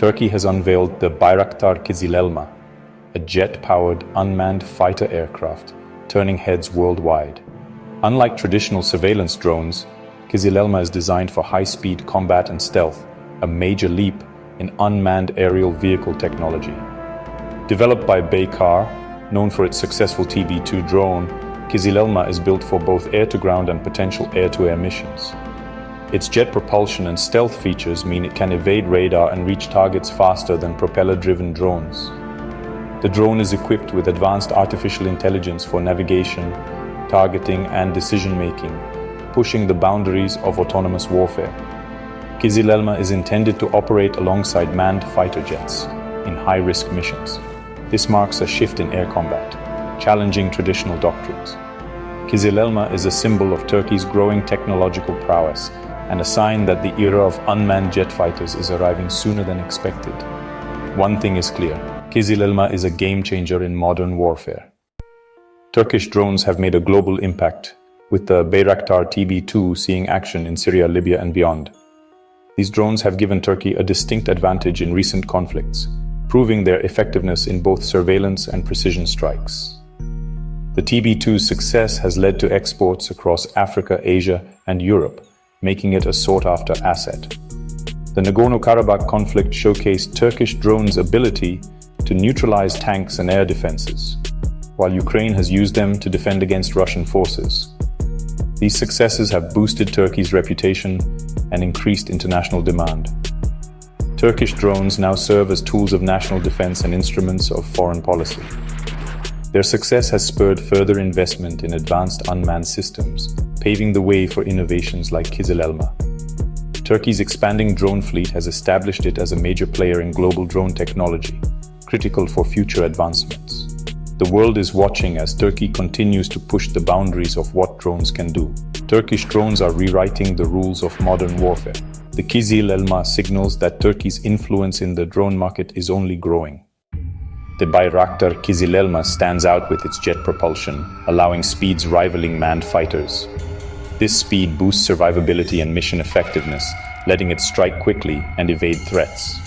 Turkey has unveiled the Bayraktar Kızılelma, a jet-powered unmanned fighter aircraft, turning heads worldwide. Unlike traditional surveillance drones, Kızılelma is designed for high-speed combat and stealth, a major leap in unmanned aerial vehicle technology. Developed by Baykar, known for its successful TB2 drone, Kızılelma is built for both air-to-ground and potential air-to-air missions. Its jet propulsion and stealth features mean it can evade radar and reach targets faster than propeller-driven drones. The drone is equipped with advanced artificial intelligence for navigation, targeting, and decision-making, pushing the boundaries of autonomous warfare. Kızılelma is intended to operate alongside manned fighter jets in high-risk missions. This marks a shift in air combat, challenging traditional doctrines. Kızılelma is a symbol of Turkey's growing technological prowess and a sign that the era of unmanned jet fighters is arriving sooner than expected. One thing is clear: Kızılelma is a game-changer in modern warfare. Turkish drones have made a global impact, with the Bayraktar TB2 seeing action in Syria, Libya, and beyond. These drones have given Turkey a distinct advantage in recent conflicts, proving their effectiveness in both surveillance and precision strikes. The TB2's success has led to exports across Africa, Asia, and Europe, making it a sought-after asset. The Nagorno-Karabakh conflict showcased Turkish drones' ability to neutralize tanks and air defenses, while Ukraine has used them to defend against Russian forces. These successes have boosted Turkey's reputation and increased international demand. Turkish drones now serve as tools of national defense and instruments of foreign policy. Their success has spurred further investment in advanced unmanned systems, paving the way for innovations like Kızılelma. Turkey's expanding drone fleet has established it as a major player in global drone technology, critical for future advancements. The world is watching as Turkey continues to push the boundaries of what drones can do. Turkish drones are rewriting the rules of modern warfare. The Kızılelma signals that Turkey's influence in the drone market is only growing. The Bayraktar Kızılelma stands out with its jet propulsion, allowing speeds rivaling manned fighters. This speed boosts survivability and mission effectiveness, letting it strike quickly and evade threats.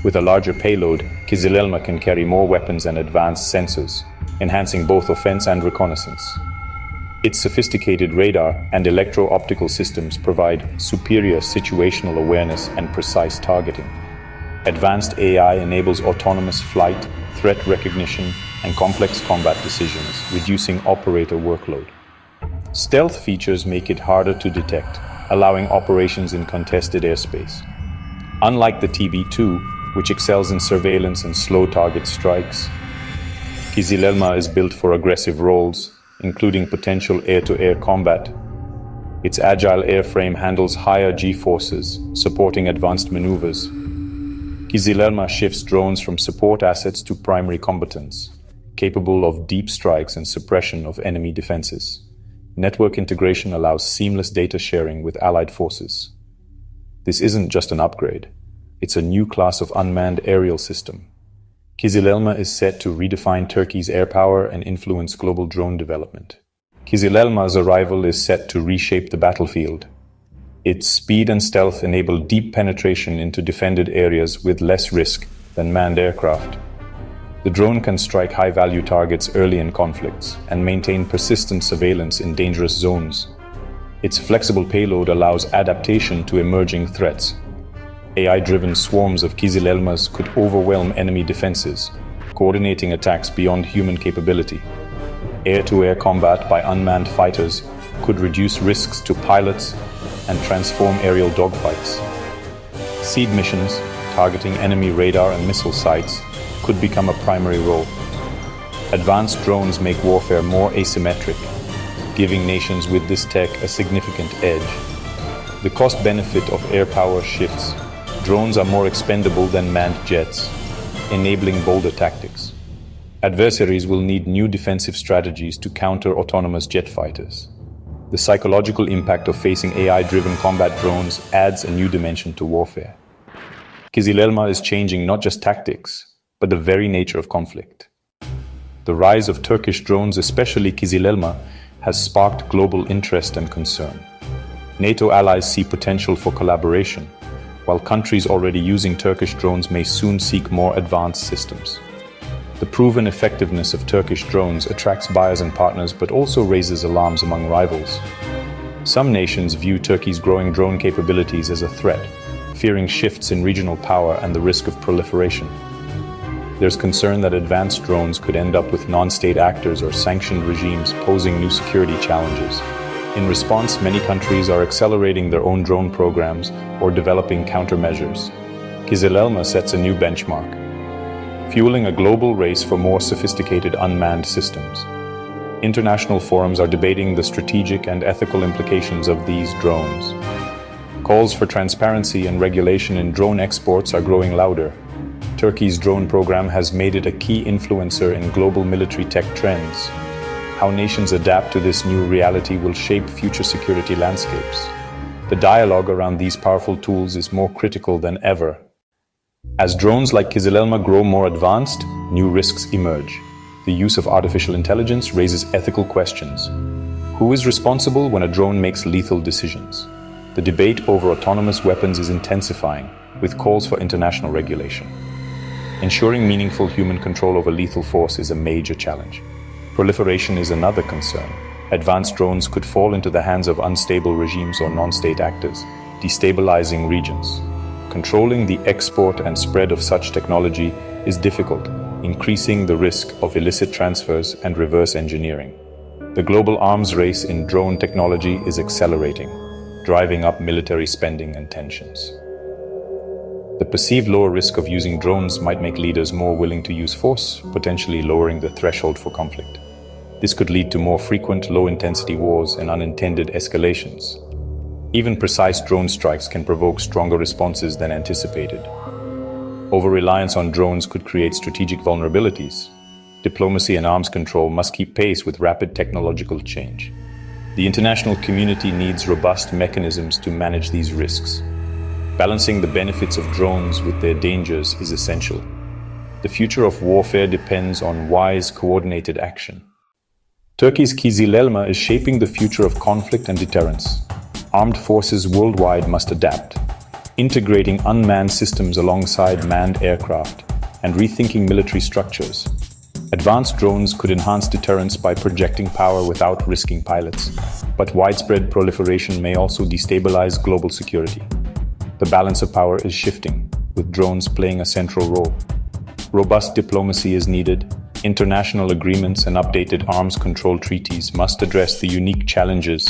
With a larger payload, Kızılelma can carry more weapons and advanced sensors, enhancing both offense and reconnaissance. Its sophisticated radar and electro-optical systems provide superior situational awareness and precise targeting. Advanced AI enables autonomous flight, threat recognition, and complex combat decisions, reducing operator workload. Stealth features make it harder to detect, allowing operations in contested airspace. Unlike the TB2, which excels in surveillance and slow target strikes, Kızılelma is built for aggressive roles, including potential air-to-air combat. Its agile airframe handles higher G-forces, supporting advanced maneuvers. Kızılelma shifts drones from support assets to primary combatants, capable of deep strikes and suppression of enemy defenses. Network integration allows seamless data sharing with allied forces. This isn't just an upgrade, it's a new class of unmanned aerial system. Kızılelma is set to redefine Turkey's air power and influence global drone development. Kızılelma's arrival is set to reshape the battlefield. Its speed and stealth enable deep penetration into defended areas with less risk than manned aircraft. The drone can strike high-value targets early in conflicts and maintain persistent surveillance in dangerous zones. Its flexible payload allows adaptation to emerging threats. AI-driven swarms of Kızılelmas could overwhelm enemy defenses, coordinating attacks beyond human capability. Air-to-air combat by unmanned fighters could reduce risks to pilots and transform aerial dogfights. Seed missions, targeting enemy radar and missile sites, could become a primary role. Advanced drones make warfare more asymmetric, giving nations with this tech a significant edge. The cost-benefit of air power shifts. Drones are more expendable than manned jets, enabling bolder tactics. Adversaries will need new defensive strategies to counter autonomous jet fighters. The psychological impact of facing AI-driven combat drones adds a new dimension to warfare. Kızılelma is changing not just tactics, but the very nature of conflict. The rise of Turkish drones, especially Kızılelma, has sparked global interest and concern. NATO allies see potential for collaboration, while countries already using Turkish drones may soon seek more advanced systems. The proven effectiveness of Turkish drones attracts buyers and partners but also raises alarms among rivals. Some nations view Turkey's growing drone capabilities as a threat, fearing shifts in regional power and the risk of proliferation. There's concern that advanced drones could end up with non-state actors or sanctioned regimes posing new security challenges. In response, many countries are accelerating their own drone programs or developing countermeasures. Kızılelma sets a new benchmark, fueling a global race for more sophisticated unmanned systems. International forums are debating the strategic and ethical implications of these drones. Calls for transparency and regulation in drone exports are growing louder. Turkey's drone program has made it a key influencer in global military tech trends. How nations adapt to this new reality will shape future security landscapes. The dialogue around these powerful tools is more critical than ever. As drones like Kızılelma grow more advanced, new risks emerge. The use of artificial intelligence raises ethical questions. Who is responsible when a drone makes lethal decisions? The debate over autonomous weapons is intensifying, with calls for international regulation. Ensuring meaningful human control over lethal force is a major challenge. Proliferation is another concern. Advanced drones could fall into the hands of unstable regimes or non-state actors, destabilizing regions. Controlling the export and spread of such technology is difficult, increasing the risk of illicit transfers and reverse engineering. The global arms race in drone technology is accelerating, driving up military spending and tensions. The perceived lower risk of using drones might make leaders more willing to use force, potentially lowering the threshold for conflict. This could lead to more frequent, low-intensity wars and unintended escalations. Even precise drone strikes can provoke stronger responses than anticipated. Over-reliance on drones could create strategic vulnerabilities. Diplomacy and arms control must keep pace with rapid technological change. The international community needs robust mechanisms to manage these risks. Balancing the benefits of drones with their dangers is essential. The future of warfare depends on wise, coordinated action. Turkey's Kızılelma is shaping the future of conflict and deterrence. Armed forces worldwide must adapt, integrating unmanned systems alongside manned aircraft and rethinking military structures. Advanced drones could enhance deterrence by projecting power without risking pilots, but widespread proliferation may also destabilize global security. The balance of power is shifting, with drones playing a central role. Robust diplomacy is needed. International agreements and updated arms control treaties must address the unique challenges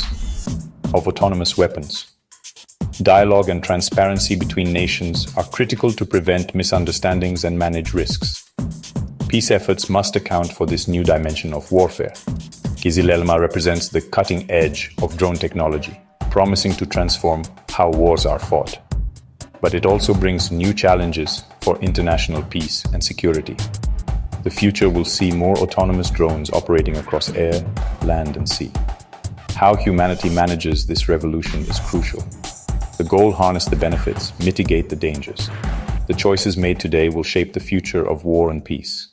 of autonomous weapons. Dialogue and transparency between nations are critical to prevent misunderstandings and manage risks. Peace efforts must account for this new dimension of warfare. Kızılelma represents the cutting edge of drone technology, promising to transform how wars are fought. But it also brings new challenges for international peace and security. The future will see more autonomous drones operating across air, land, and sea. How humanity manages this revolution is crucial. The goal: harness the benefits, mitigate the dangers. The choices made today will shape the future of war and peace.